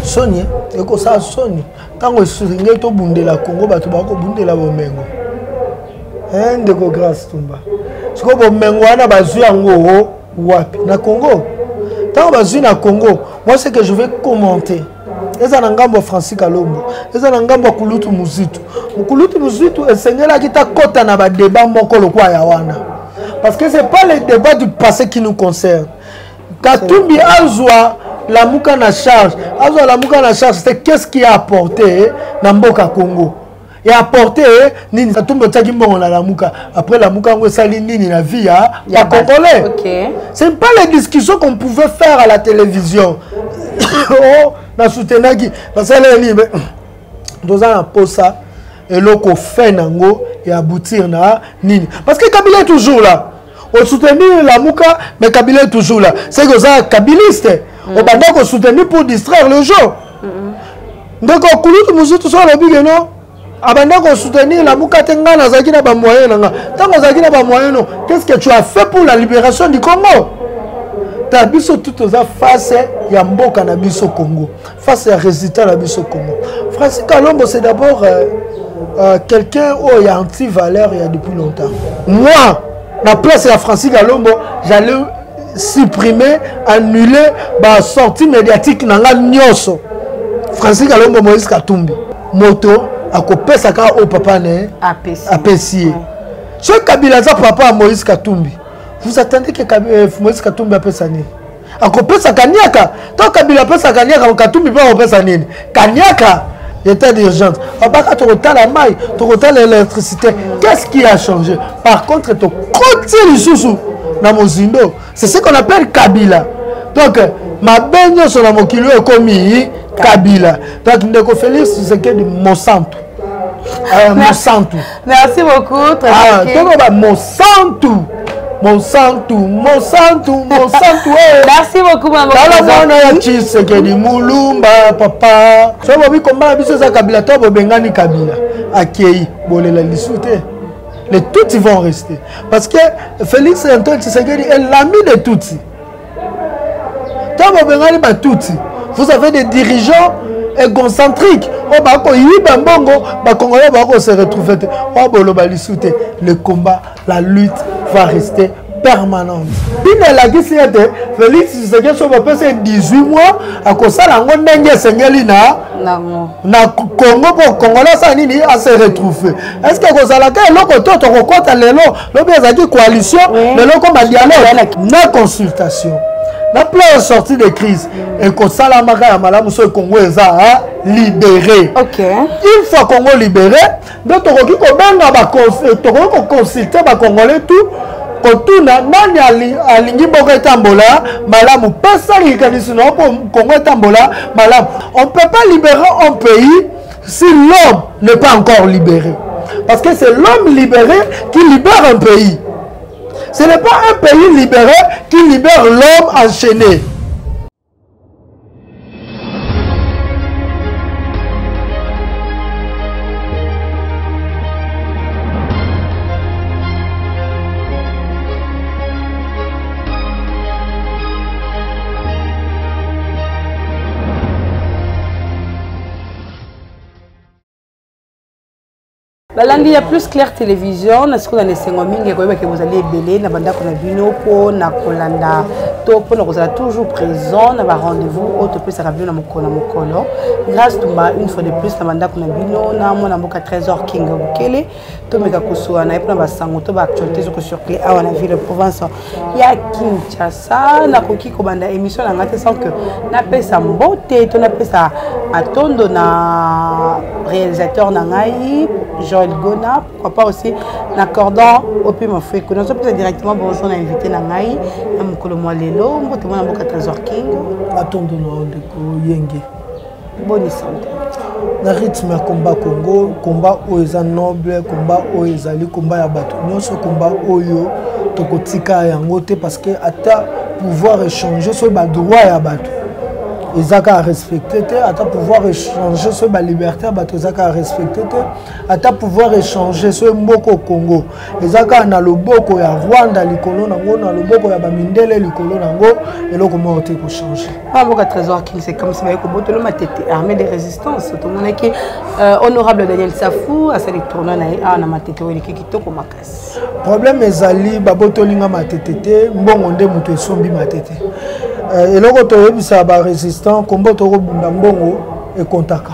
Sony eko sa Sony tango esuringe to bundela Congo bato bako bundela bomengo ndeko grâce tumba siko bomengo wana bazwi yango wapi na Congo tango bazwi na Congo moi c'est que je vais commenter eza na ngambo Francis Kalombo eza na ngambo Kulutu Muzitu esengela kita kota na ba débat moko lokwa ya wana parce que c'est pas le débat du passé qui nous concerne. Katumbi azwa la muka na charge c'est qu'est-ce qui a apporté na mboka Congo et apporté nini Katumbi tsaki mbongo na la muka après la muka ngo sali nini na vie ya congolais. Okay. C'est pas les discussions qu'on pouvait faire à la télévision. Oh na soutenaki parce que les deux ans pour ça et loko fait nango et aboutir na nini parce que Kabila est toujours là. On soutenir la Mouka, mais Kabila est toujours là. C'est que ça, Kabiliste. On va donc soutenir pour distraire le jeu. Donc, on coule tout le monde sur le big, non? Abandon qu'on soutenir la Mouka Tenga, Nazaki n'a pas moyen. Tant que Nazaki n'a pas moyen, qu'est-ce que tu as fait pour la libération du Congo? Tu as vu tout ça face à Yambo Cannabis au Congo, face à résultat de Biso Congo. Francis Kalombo, c'est d'abord quelqu'un où il y a anti-valeur il y a depuis longtemps. Moi, la place à Francis Kalombo, j'allais supprimer, annuler la sortie médiatique dans la Nyoso. Francis Kalombo, Moïse Katumbi. Moto, à copé ça au papa né apprécié. Ce Kabila za papa Moïse Katumbi. Vous attendez que Moïse Katumbi appelle ça nini? À copé ça Kanyaka. Tant Kabila appelle ça Kanyaka, Katumbi pas appelle ça nini? Kanyaka. État d'urgence. Tu la maille, tu l'électricité. Qu'est-ce qui a changé? Par contre, tu continues les sous dans mon zindo. C'est ce qu'on appelle Kabila. Donc, ma baigne sur la mokilo est commis Kabila. Donc, Ndeko Félix, c'est que de Monsanto. Monsanto. Merci beaucoup. Monsanto. Monsanto. Merci beaucoup, maman. Papa. Les Tutsis vont rester. Parce que Félix Antoine Tshisekedi est l'ami de Tutsis. Vous avez des dirigeants égocentriques. Le combat, la lutte va rester permanente. Félix Tshisekedi c'est 18 mois à cause de la Congo pour Congolais ça nini à se retrouver. Est-ce que vous allez là l'autre rencontre le coalition le comme dialogue na consultation. La plan sortie de crise et que ça la maka malamu so Congo est libéré. OK. Une fois Congo libéré, donc on va consulter ba Congolais tout. Kotuna nani alingi boko etambola malamu pesa likanisi na Congo etambola malamu. On ne peut pas libérer un pays si l'homme n'est pas encore libéré. Parce que c'est l'homme libéré qui libère un pays. Ce n'est pas un pays libéré qui libère l'homme enchaîné. Il y a plus clair télévision, est-ce que vous avez que vous allez belé, na banda qu'on a vu pour na kolanda, pour nous allons toujours présent, na ba rendez-vous, autre plus à la na mokolo. Grâce à une fois de plus, na banda qu'on a vu na mon amoka trésor King Bukele, to meka kusua na epna ba sango to ba actualité sur clé à la ville de province. Il y a Kinshasa, na koki ko banda émission na ngate sans que na pesa mbote, to na pesa atondo na réalisateur na ngai Joël Gona, pourquoi pas aussi l'accordant au Pima Foué. Nous sommes directement bonjour, on a invité Nangaï, Namukolo Moalelo, Mbotemona Mboka Trésor King. Attendons de Yenge. Bonne santé. Na rythme ya combat Congo, combat oyo noble, combat oyo ezali combat ya bato. Nyonso combat oyo tokotika yango te parce que ata pouvoir échanger sur ba droit ya bato. ezaka à respecter te, ata pouvoir échanger sur la liberté bato ezaka à respecter te, ata pouvoir échanger sur mboko Congo ezaka na loboko ya Rwanda likolo nango na loboko ya bamindele likolo nango eloko moko te ko changer. Pas beaucoup de trésor qui c'est comme si ko botolo matete armée de résistance tout le monde qui honorable Daniel Safou a sali tourner na matete weli kitoko makasi. Problème ezali babotolinga matete te mbongo nde muto esombi matete. Eloko toyebisa ba résistant kombo toko bunda mbongo e kontaka.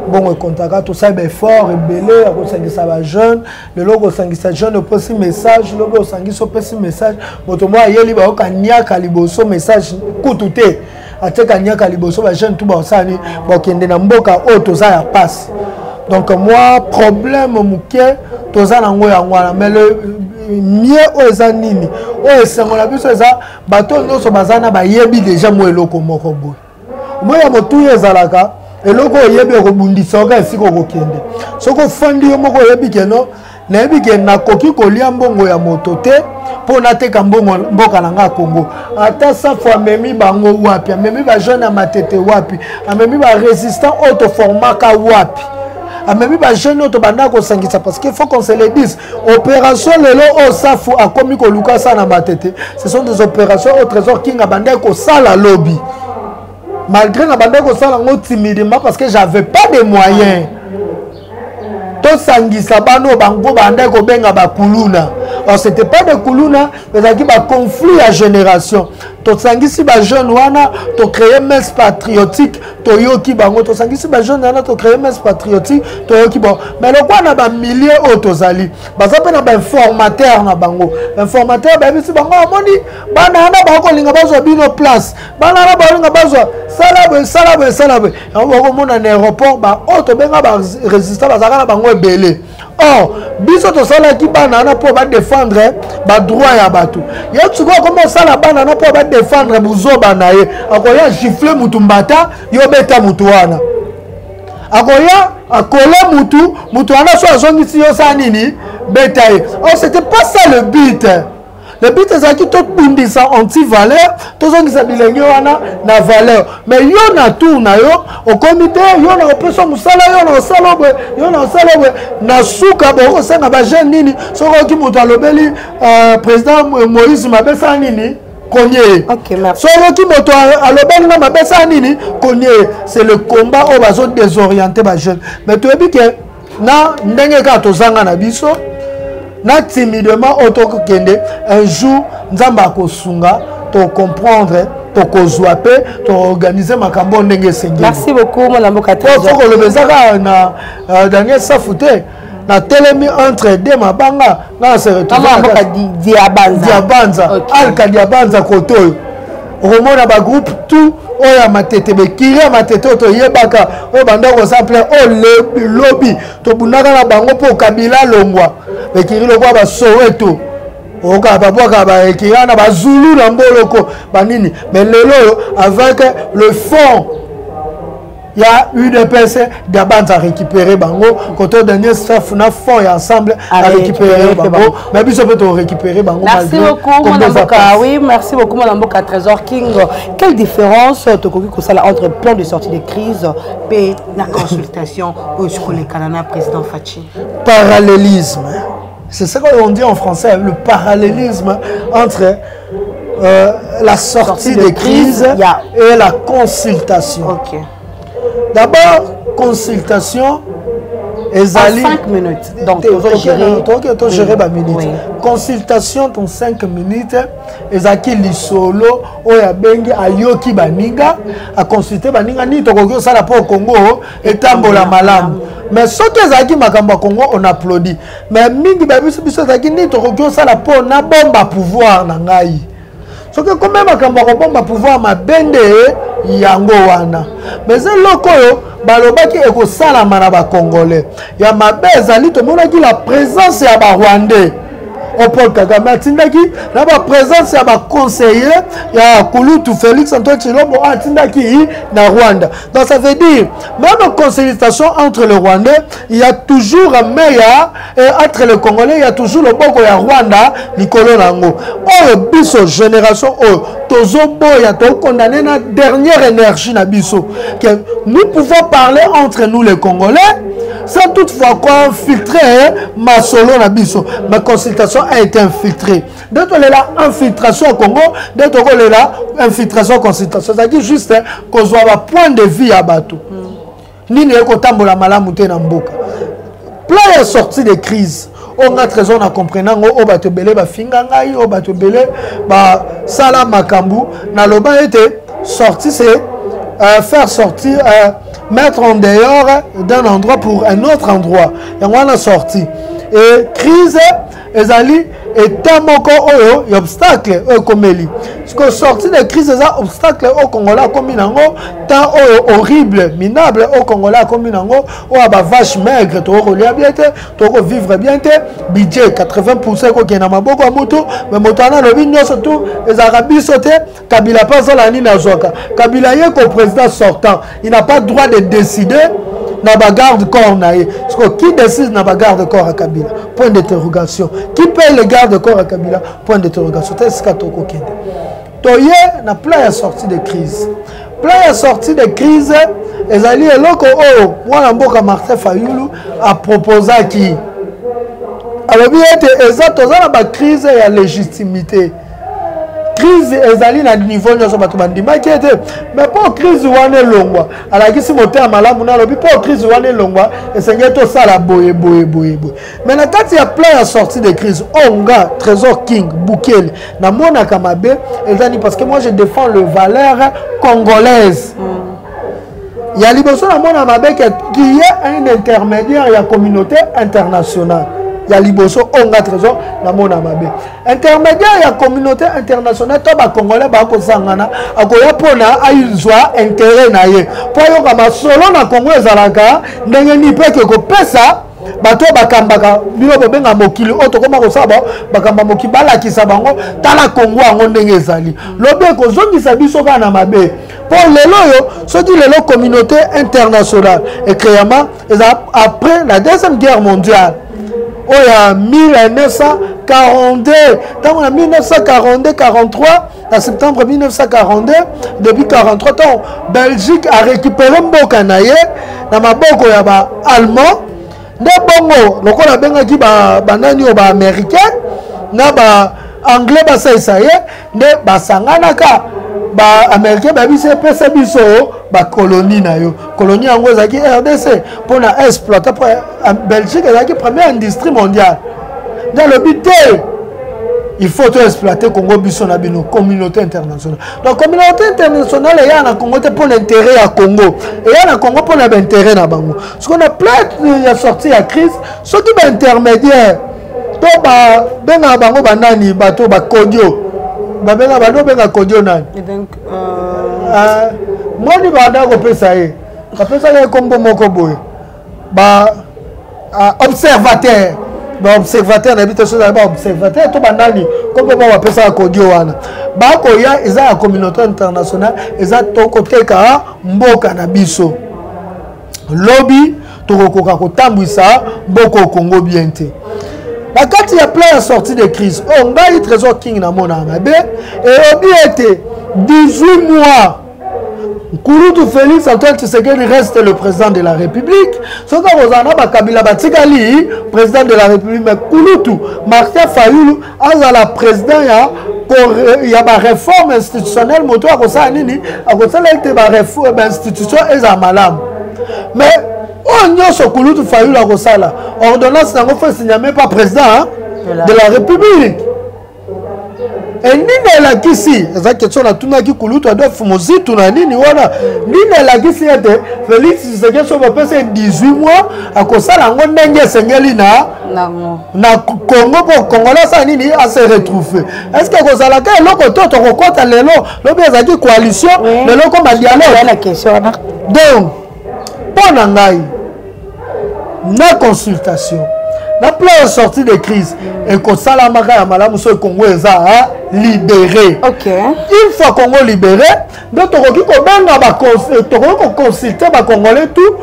Mbongo e kontaka to ça be fort et belé akosangisa ba jeune, le logo sangisa jeune oposi message, le logo sangisa oposi message, moto mo ayeli ba okanyaka liboso message kutute. Ateka nyaka liboso ba jeune tout ba osani ba kende na mboka o to za ya passe. Donc moi problème muke to za nango ya ngwana mais le mieux aux nini o esengo la biso eza bato nyonso bazana bayebi déjà mo eloko moko boy mo ya motu ezalaka eloko oyebi okobundisa oka esiko kokende soko fandi yo moko oyebi keno nayebi ke nakoki kolia mbongo ya moto te mpo nateka mbongo mboka na nga Congo ata safo amemi bango wapi amemi bajeune ya matete wapi amemi barésistant autoformaka wapi amemi ba jeune auto banda ko sangisa parce qu'il faut qu'on se le dise opération lelo o safu akomi ko luka ça na matete ce sont des opérations au trésor kinga banda ko sala lobby malgré na banda ko sala ngo timidement parce que j'avais pas de moyens to sangisa bano bango banda ko benga ba kuluna. Alors c'était pas de kuluna mais qui ba conflit à génération to sangisi ba jeune wana to créer messe patriotique to yoki bango to sangisi ba jeune wana to créer messe patriotique to yoki bon mais le quoi na ba milliers autozali baza pe na ba informateur na bango informateur ba bisi bango amoni bana na ba ko linga bazo bino place bana na ba linga bazo salabe on ko mona na aéroport ba auto benga ba résistant bazaka na bango ebele. Oh, biso to sala ki banana pour ba défendre ba droit ya bato. Ya tsuko comment ça la banana pour ba défendre buzoba na ye. Akoya gifler mutu mbata yo beta mutu wana. Akoya akola mutu wana so azongisi yo sa nini beta ye. Oh, c'était pas ça le but. Le but c'est que tout bundisa anti-valeur, tout ça qui s'appelle na valeur. Mais yo na tour na yo au comité, yo na opération musala, yo na salobre, na souka bo ça na ba jeune nini, so ki moto alobeli président Moïse Mabesa nini konye. OK, merci. So ki moto alobeli na Mabesa nini konye, c'est le combat au bazo désorienter ba jeune. Mais tu dis que na ndenge ka to zanga na biso na timidement autokende un jour nzamba kosunga to comprendre to kozwape to organiser makambo ndenge sengi. Merci beaucoup mon amour Catherine. Faut que le bezaka na Daniel Safouté na telemi entre deux mabanga na se retrouver Diabanza alka Diabanza koto romona ba groupe tout oya matete be kiri matete to yebaka o banda ko s'appeler o lobby to bunaka na bango po Kabila longwa be kiri lokwa ba Soweto oka ba boka ba ekirana ba Zulu na mboloko banini mais lelo avec le fond il y a UDPC Diabanza récupérer bango côté dernier staff na fond et ensemble à récupérer bango mais puis ça peut récupérer bango. Merci beaucoup mon avocat. Oui, merci beaucoup mon avocat Trésor King. Quelle différence entre plan de sortie de crise et la consultation au scolaire Canada président Fachi? Parallélisme. C'est ça qu'on dit en français, le parallélisme entre la sortie de crise et la consultation. OK. D'abord, consultation. En 5 minutes. Donc, tu gérer ma minute. Oui. Consultation, ton 5 minutes. Ezaki lisolo, oya bengi ayoki baninga, a consulter baninga ni tokokyo sala po Congo et tambola malamu. Mais ce que ezaki makamba Congo on applaudit. Mais mingi babiso biso ezaki ni tokokyo sala po na bomba pouvoir na ngai. Ce que quand même makamba bomba pouvoir ma bende yango wana. Mais c'est lokoyo balobaki eko sala mana ba congolais. Ya mabe ezali to monaki la présence ya ba rwandais. au Paul Kagame atindaki na ba présence ya ba conseiller ya Kulutu Félix Antoine Tshilombo atindaki na Rwanda. Donc ça veut dire même en consultation entre les Rwandais, il y a toujours un meilleur et entre les Congolais, il y a toujours le boko ya Rwanda Nicolo Nango. Oh biso génération oh tozo boya to condamné na dernière énergie na biso que nous pouvons parler entre nous les Congolais sans toutefois quoi infiltrer ma solo na biso. Ma consultation a été infiltrée. D'autres là infiltration au Congo, d'autres là infiltration consultation. C'est-à-dire juste qu'on soit à point de vie à bateau. Nini eko tambola malamu te na mboka. Plein de sorties de crise. On a trésor en comprenant au bateau belé ba fingangai au bateau belé ba sala makambu na loba était sorti c'est faire sortir mettre en dehors d'un endroit pour un autre endroit. Et on a sorti. Et crise, ezali et tellement il y a obstacle comme eli. Ce que sorti de crise, c'est obstacle au Congolais comme inango, tant horrible, minable au Congolais comme inango, ou à vache maigre, tu vas bien, tu vas vivre bien, budget 80% qui est dans ma boca moto, mais motana le vigno surtout, les Arabes sauté, Kabila pas la ni na zoka. Kabila est comme président sortant, il n'a pas le droit de décider. Na garde corps naïe. Qui décide na garde corps à Kabila? Point d'interrogation. Qui paye le garde corps à Kabila? Point d'interrogation. C'est ce qu'a tout coquin. Toye na plein de sortie de crise. Plein de sortie de crise. Les alliés loko oh moi mboka Martin Fayulu a proposé qui. Alors bien exact dans la crise et la légitimité. Crise ezali na niveau nyoso bato bandima ki ete mais pour crise wane longwa ala kisi moteur malamu na lobi pour crise wane longwa esenge to sala boye mais na kati ya plein ya sortie de crise onga Trésor King Bukele na mona kamabe ezani parce que moi je défends le valeur congolaise. Il y a liboso na mona mabe qui est un intermédiaire ya communauté internationale. Il y a liboso onga Trésor na mona mabe intermédiaire ya communauté internationale to ba congolais ba ko sangana akoya pona aizwa intérêt na ye po yo kama solo na Congo ezalaka ndenge ni pe ko pesa bato bakambaka bino bobenga mokili oto koma ko saba bakamba mokili balakisa bango tala Congo ango ndenge ezali lobe ko zongisa biso kana mabe po lelo yo soki lelo communauté internationale et créama après la deuxième guerre mondiale. Oh, il y a 1942, dans 1942-43, en septembre 1942, depuis 43 ans, Belgique a récupéré Mbokanaye, dans ma boko ya ba allemand, ne bongo, loko la benga ki ba nani o ba américain, na ba anglais ba sa isaye, ne ba sanganaka. Ba américain ba biso pesa biso ba colonie na yo colonie yango ezaki RDC pour na exploiter pour Belgique ezaki première industrie mondiale dans le but il faut tout exploiter Congo biso na bino communauté internationale donc communauté internationale il y a na Congo pour l'intérêt à Congo et il y a na Congo pour l'intérêt na bango ce qu'on a plein de sortie à crise ce qui est intermédiaire to ba benga bango banani bato ba kodio babenga bano benga kodio nani et donc moi ni banda ko pesa ye ka pesa ye kombo moko boye ba observateur ba observateur na bito so ba observateur to banani kombo ba pesa kodio wana ba ko ya eza ya communauté internationale eza to ko teka mboka na biso lobby to kokoka ko tambwisa mboko Congo bien te. La carte il y a plein de sorties de crise. On a eu Trésor King na mona mabe et obi été 18 mois. Kulutu Félix Antoine Tshisekedi reste le président de la République. Ce que vous en avez Kabila Batikali, président de la République, mais Kulutu Martin Fayulu, la président il y a une réforme institutionnelle moto à cause nini à cause de la réforme institution et za malam. Mais on y a ce Kulutu Fayulu à cause là. Ordonnance n'a pas signé même pas président de la République. Et nini la kisi, eza question na tuna ki Kulutu ado fumozi tuna nini wana. Nini la kisi ete Félix Tshisekedi so pesa 18 mois à cause là ngo ndenge sengeli na Congo pour Congolais ça nini à se retrouver. Est-ce que cause la ka loko toto ko kota lelo lobi ezaki coalition lelo ko ba dialogue la question là. Donc pour ngai na consultation na plan de sortie de crise et que ça la maka ya malamu so Congo eza libéré. OK. Une fois Congo libéré, donc tokoki ko benga ba tokoki ko consulter ba Congolais tout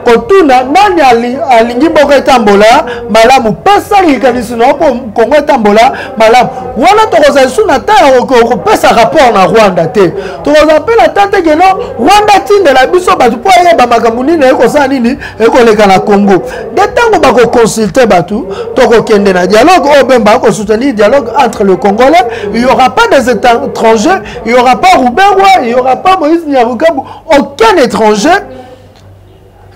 kotuna nani alingi boko etambola malamu pesa likanisi na Congo etambola malamu wana tokoza suna ta ko pesa rapport na Rwanda te tokoza pela tante ke no Rwanda tinde la biso batu po yeba makambo nini eko sa nini eko leka na Congo de tango ba ko consulter batu toko kende na dialogue o bemba ko soutenir dialogue entre le Congolais, il y aura pas des étrangers, il y aura pas Rouberwa, il y aura pas Moïse Nyarugabo, aucun étranger.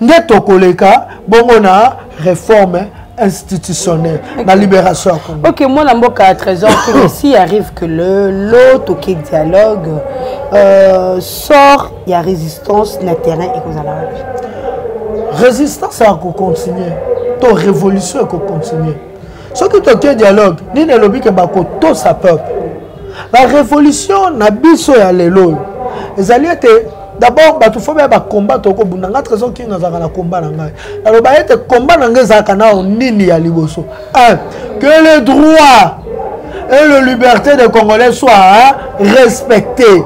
Neto koleka bongo na réforme institutionnelle, la libération à Congo. OK, moi na mboka trésor que s'il arrive que l'autre qui dialogue sort, il y a résistance na terrain et cause à la résistance à continuer, to révolution à continuer. Ce qui est dialogue, ni ne lobby que bako to sa peuple. La révolution na biso ya lelo. Ezali ete d'abord, il faut bien combattre au Congo. Il trésor qui nous a combat. Alors, il faut combat dans les accords nini ya liboso. Que les droits et la liberté des Congolais soient respectés.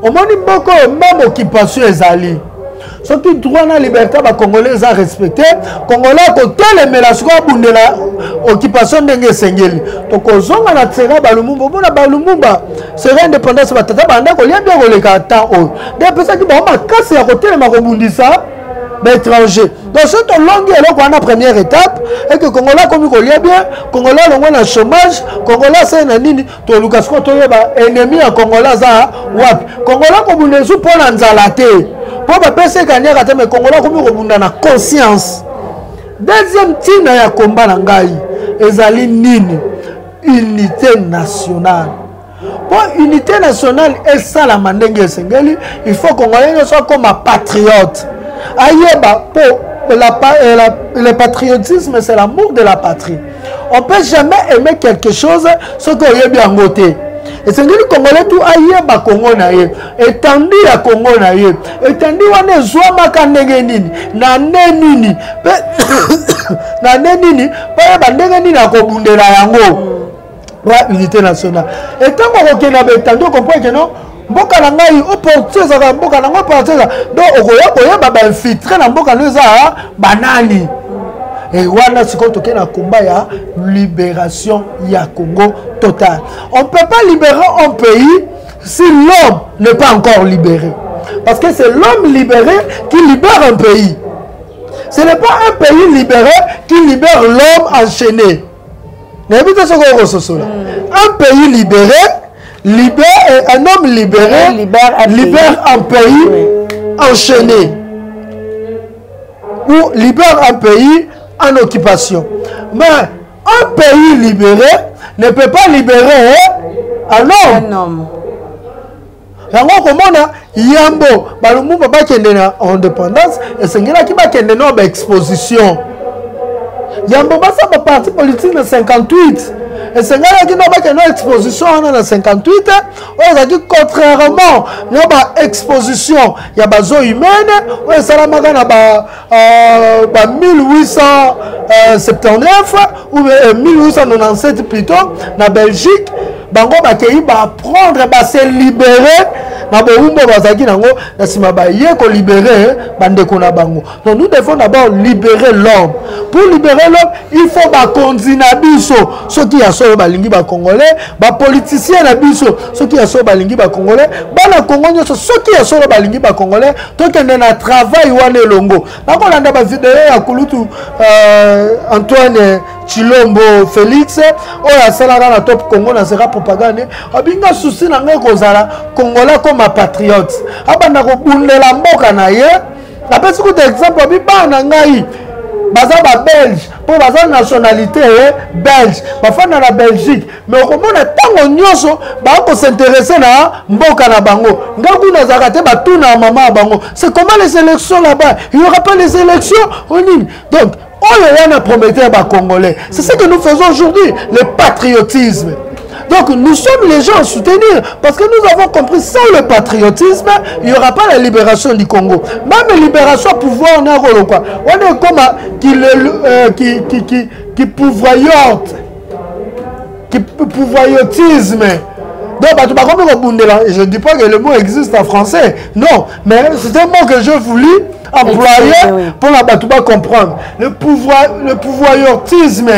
Au moins, même occupation est allée. Ce qui droit na liberté des Congolais a respecté. Congolais côté les mélanges comme la occupation d'engue sengeli. Donc aux hommes na tsera balumumba, bona balumumba. Sera indépendance batata banda ko lia bien ko le kata o. Des personnes qui ba ma casse ya côté ma kobundisa d'étrangers. Donc cette longue est là la première étape et que Congolais comme ko lia bien, Congolais longo na chômage, Congolais c'est na nini to lukas ko to yeba ennemi ya Congolais za wapi. Congolais ko bundezu pour na nzala te. Pour passer gagner à mais Congolais comme rebunda na conscience. Deuxième tina ya combat na ngai ezali nini unité nationale. Pour unité nationale et ça la mandenge sengeli, il faut Congolais soit comme un patriote. Ayeba pour le patriotisme c'est l'amour de la patrie. On peut jamais aimer quelque chose ce qu'on y est bien voté. Et c'est le Congolais tout aïe ba Congo na ye étendu ya Congo na ye étendu wana zwa makandenge nini na nini na nini pa ba ndenge nini akobundela yango wa unité nationale et tant qu'on okena ba étendu on comprend que non mboka na ngai opportunité za mboka na ngo opportunité donc okoya ba infiltrer na mboka no za banani. Et voilà ce qu'on toque na combat ya libération ya Congo total. On ne peut pas libérer un pays si l'homme n'est pas encore libéré. Parce que c'est l'homme libéré qui libère un pays. Ce n'est pas un pays libéré qui libère l'homme enchaîné. Un pays libéré, un homme libéré libère un pays enchaîné. Ou libère un pays en occupation. Mais un pays libéré ne peut pas libérer un homme. Yango komona yambo balumumba bakende na indépendance et sengela ki bakende na ba exposition. Yambo basa ba parti politique na 58. Et sengela ki na bakende na exposition na 58 oza ki contrairement na ba exposition ya bazo humaine o salamaka na ba 1879 ou 1897 plutôt na Belgique bango bakei ba prendre ba se libérer na boumbo bazaki nango na sima ba ye ko libérer bandeko na bango. Donc nous devons d'abord libérer l'homme. Pour libérer l'homme, il faut ba konzina biso ceux qui a solo balingi ba congolais, ba politiciens na biso ceux qui a solo balingi ba congolais, ba na Congo nyoso ceux qui a solo balingi ba congolais, to kende na travail wane longo. Na ko landa ba vidéo ya kulutu Antoine Chilombo Félix oya salaka na top Congo na sera propagande abinga souci na ngai kozala congolais comme patriote abanda ko bundela mboka na ye apesi ko exemple abi bana ngai baza ba belge po baza nationalité belge bafana na Belgique mais okomona tango nyonso ba ko s'intéresser na mboka na bango ngaku na zakate batuna mama bango. C'est comment les élections là-bas, il y aura pas les élections en ligne. Donc on a prometté à Congolais. C'est ce que nous faisons aujourd'hui, le patriotisme. Donc nous sommes les gens à soutenir parce que nous avons compris sans le patriotisme, il n'y aura pas la libération du Congo. Même la libération pouvoir, on a quoi. On est comme qui pouvoyote, qui pouvoyotisme. Donc, je ne dis pas que le mot existe en français. Non, mais c'est un mot que je voulais employer pour la Batouba comprendre. Le pouvoyotisme.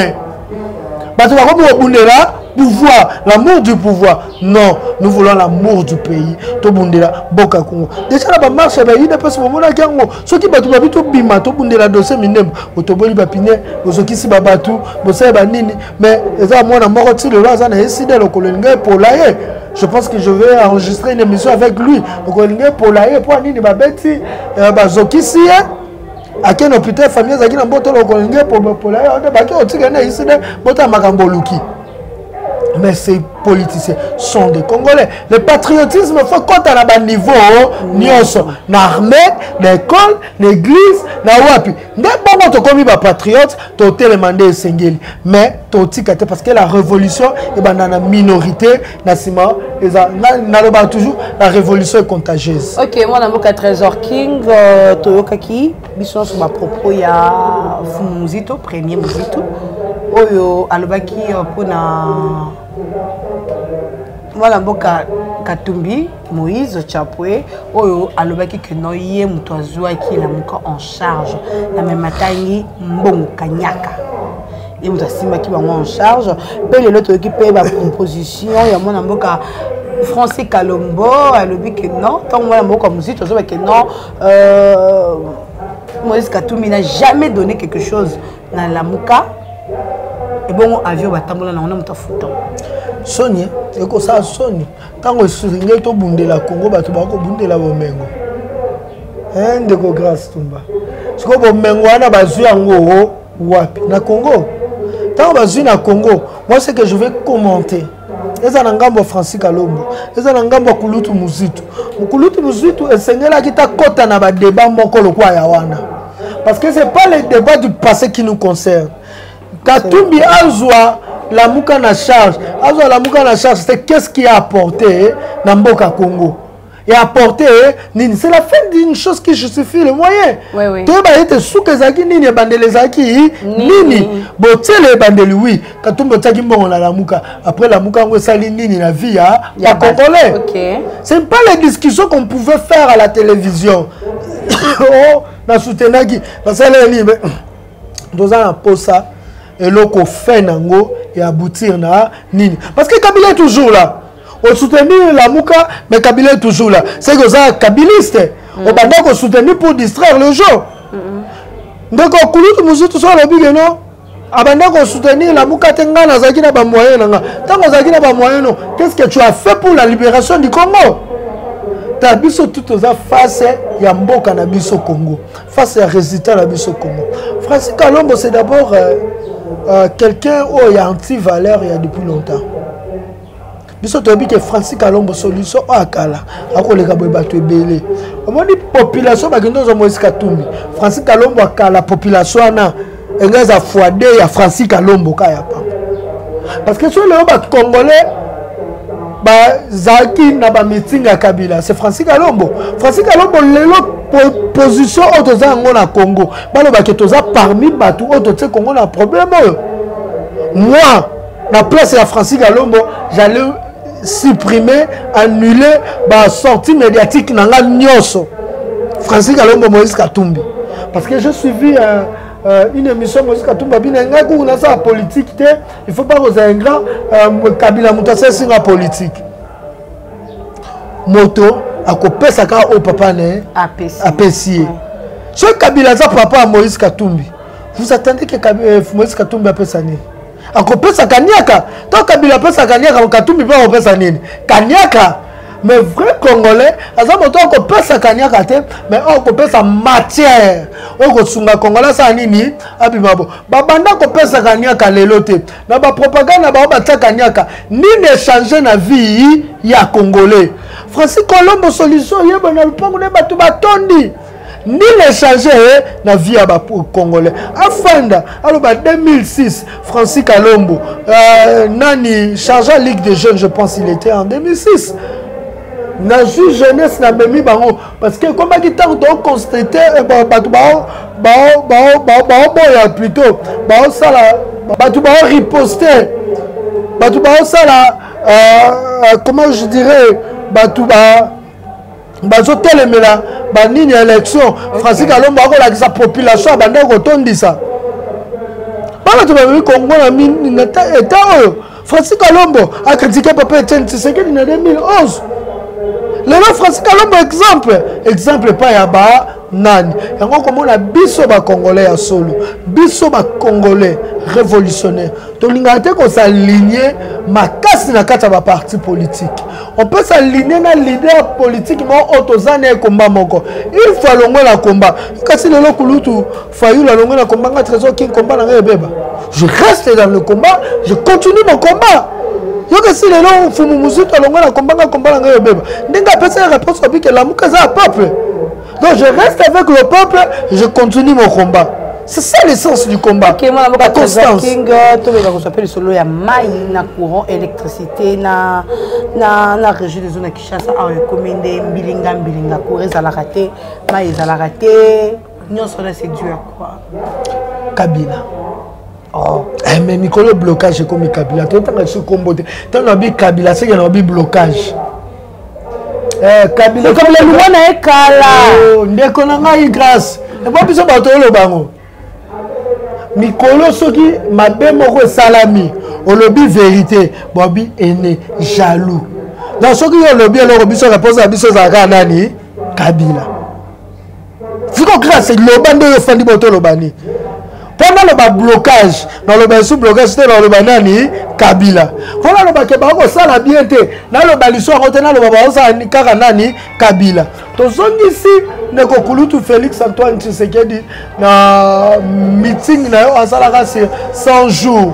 Pouvoir, l'amour du pouvoir. Non, nous voulons l'amour du pays. Tout bundela boka Congo. Déjà la marche il ne peut se moment là Congo. Ce qui va tout bima tout bundela dossier minem. Otoboli bapine, bozoki si babatu, bosaye banini. Mais ça moi na moko ti le là ça na décidé le colonie pour l'ailler. Je pense que je vais enregistrer une émission avec lui. Le colonie pour l'ailler pour nini babeti bazoki si à quel hôpital famille zaki na mboto le colonie pour l'ailler. On ba ki otika na ici de bota makambo luki. Mais ces politiciens sont des Congolais. Le patriotisme, il faut qu'on ait un niveau, l'armée, l'école, l'église, la wapi. Dès que tu es patriote, tu as demandé Sengeli. Mais tu as parce que la révolution est dans la minorité, toujours la révolution est contagieuse. Ok, moi, je suis Trésor King, Toyokaki, je suis sur ma propre, il y a Fumuzito, premier Muzito. Oyo alobaki pona mwana mboka Katumbi Moïse Chapwe oyo alobaki que no ye muto azwaki la muka en charge na mematangi mbongo kanyaka et muto asimaki bango en charge pe lelo toyoki pe ba proposition ya mwana mboka Francis Kalombo alobi que non tant mwana mboka muzito azobaki que non Moïse Katumbi n'a jamais donné quelque chose na la muka. Et bon, avion va tambola na on a futa. Sonia, et que ça Sonia. Quand on se ringue to bundela Congo, batu ba ko bundela bomengo. De ko grâce tumba. Ce que bomengo ana bazu yango wapi na Congo. Tant bazu na Congo, moi c'est que je vais commenter. Eza na ngambo Francis Kalombo, eza na ngambo Kulutu Muzitu. Kulutu Muzitu esengela kita kota na ba débat moko lokwa ya wana. Parce que c'est pas les débats du passé qui nous concernent. Katumbi Azwa la Mouka na charge. Azwa la Mouka na charge, c'est qu'est-ce qui a apporté dans Mboka Congo. Et apporté, c'est la fin d'une chose qui justifie le moyen. Oui, oui. Tu vas être sous que Zaki Nini bandele Zaki Nini. Botiele bandele oui. Katumbi Zaki bon la Mouka. Après la Mouka on sali Nini la vie à Congolais. Okay. C'est pas les discussions qu'on pouvait faire à la télévision. Oh, na soutenaki. Parce que là nous avons posé ça. Et l'autre fait nango et aboutir na nini parce que Kabila est toujours là on soutenir la Mouka mais Kabila est toujours là c'est que ça kabiliste on va donc soutenir pour distraire le jeu donc on Kulutu Muzitu sur le big non abanda ko soutenir la Mouka tenga na zaki na ba moyen nanga tant zaki na ba moyen non qu'est-ce que tu as fait pour la libération du Congo ta biso tout ça face ya mboka na biso Congo face à résultat na biso Congo Francis Kalombo c'est d'abord quelqu'un qui a anti-valeur il y a depuis longtemps. Biso tobi que Francis Kalombo solution akala akoleka boy bato ebele. Omoni population bakendo zo Moïse Katumbi. Francis Kalombo akala population na engaza foade ya Francis Kalombo kaya pa. Parce que sur le bas congolais ba zaki na ba meeting ya Kabila, c'est Francis Kalombo. Francis Kalombo lelo position autoza na Congo. Baloba ke toza parmi batu autoza Congo na problème. Moi, la place de Francis Kalombo, j'allais supprimer, annuler la sortie médiatique dans la Nyoso. Francis Kalombo Moïse Katumbi. Parce que j'ai suivi une émission Moïse Katumbi, il y a politique, il ne faut pas vous un grand Kabila Moutassa sur la politique. Moto, à couper sa car au papa né, à Pessier. Ce Kabila ça papa Moïse Katumbi. Vous attendez que Moïse Katumbi appelle ça né. À couper sa Kanyaka. Tant Kabila appelle sa Kanyaka, Katumbi peut appeler ça né. Kanyaka. Mais vrai Congolais, à ce moment on coupe sa Kanyaka, mais on coupe sa matière. On coupe sa Congolais ça nini. Abimabo. Babanda coupe sa Kanyaka lelote. Na ba propagande na ba batsa Kanyaka. Ni ne changer na vie ya Congolais. Francis Kalombo solution yeba na lupango ne batu batondi. ni l'échanger na vie à Congolais. Afanda, alors 2006, Francis Kalombo, Nani, chargé Ligue des Jeunes, je pense il était en 2006. Na ju jeunesse na bemi bango parce que comme qui tant donc constater plutôt riposter comment je dirais bazotelemela banini élection Francis Kalombo akolakisa population abande kotondisa bana to babi Congo na mini na eta oyo Francis Kalombo a critiqué Papa Etienne Tshisekedi en 2011. Le Francis Kalombo exemple pas ya ba nani yango komona biso ba congolais ya solo biso ba congolais révolutionnaire to linga te ko s'aligner makasi na kata ba parti politique on peut s'aligner na leader politique mo otozane combat moko il faut longo la combat kasi lelo kulutu fayu la longo la combat nga trésor king combat na beba je reste dans le combat je continue mon combat. Yoka si les gens font musique à longueur, combat na beba. N'enga personne réponse que la mouka ça peuple. Donc je reste avec le peuple, je continue mon combat. C'est ça l'essence du combat. Ok, moi la constance. King, tout le monde s'appelle solo ya mai na courant électricité na région des zones qui chasse à commander bilinga courir à la raté, mai à la raté. Nous sommes c'est dur quoi. Kabila. Oh, mais Mikolo blocage comme Kabila. Tout le temps sur combo. Tant on a Kabila, c'est qu'il y a un blocage. Kabila. Comme le loin na ekala. Oh, ndeko na ngai grâce. Et pas biso bato lo bango. Mikolo soki mabe moko salami. O lobi vérité, bobi ene jaloux. Dans soki yo lobi alors biso réponse à biso za nani Kabila. Fiko grâce le bande yo fandi boto lo bani. Pendant le blocage, dans le sous-blocage, c'était dans le banani Kabila. Voilà le bac bako ça la bien été. Dans le balisson, retenant le baba ça Karanani Kabila. Ton son ici, ne kokulutu Félix Antoine Tshisekedi na meeting na yo asala 100 jours.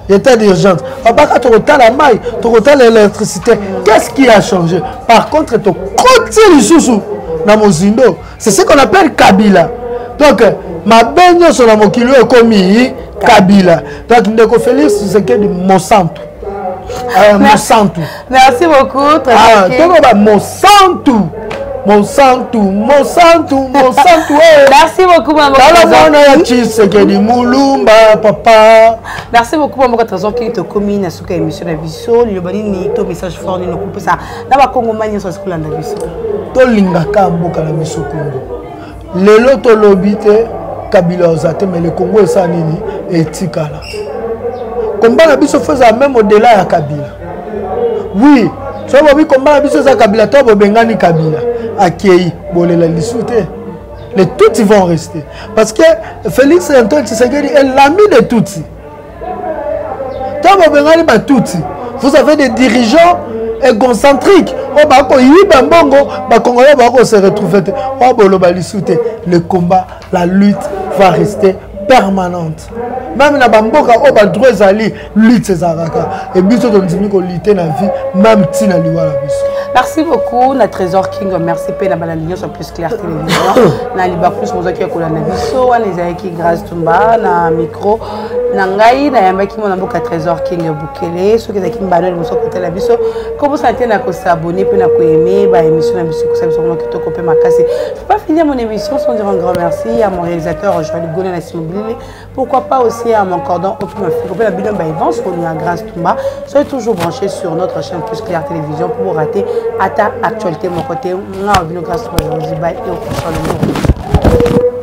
État d'urgence. Abaka to la maille, to l'électricité. Qu'est-ce qui a changé? Par contre, to côté les sous na mozindo. C'est ce qu'on appelle Kabila. Donc ma baigne sur la mokilo est comme Kabila. Donc ndeko Félix c'est de Monsanto. Monsanto. Merci beaucoup. Très Monsanto. Merci beaucoup maman. Papa. Merci beaucoup maman Trésor qui te commune à ce que émission de Bisso, le bani ni to message fort ni no couper ça. Na ba Congo mania sur school na Bisso. To lingaka mboka na biso Congo. Lelo to lobite Kabila ozate mais le Congo esa nini etikala. Combat na biso faisait même au-delà ya Kabila. Oui, so bobi combat na biso za Kabila to bobengani Kabila. Akei bolela lisute. Les Tutsis vont rester parce que Félix Antoine Tshisekedi est l'ami de Tutsis. To bobengani ba Tutsis. Vous avez des dirigeants égocentriques. Le combat, la lutte va rester permanente. Même na bamboka o ba droit ali lutte zaraka et biso to ndimi ko lutter na vie même tina liwala biso. Merci beaucoup na Trésor King, merci pe na balanignon sur plus clair télévision na liba plus mozo ki ko na biso wana ezaki grâce tumba na micro na ngai na yamba ki mona mboka Trésor King bukele so ke zaki mbano mozo ko tela biso ko vous sentez na ko s'abonner pe na ko aimer ba émission na biso ko sa biso ko to ko pe makasi. Je peux pas finir mon émission sans dire un grand merci à mon réalisateur Joël Goné na Simobili, pourquoi pas aussi à mon cordon au plus la bidon ba Evans pour nous à grâce tumba. Soyez toujours branchés sur notre chaîne Plus Clair Télévision pour rater à ta actualité mon côté. On a grâce tumba et au prochain numéro.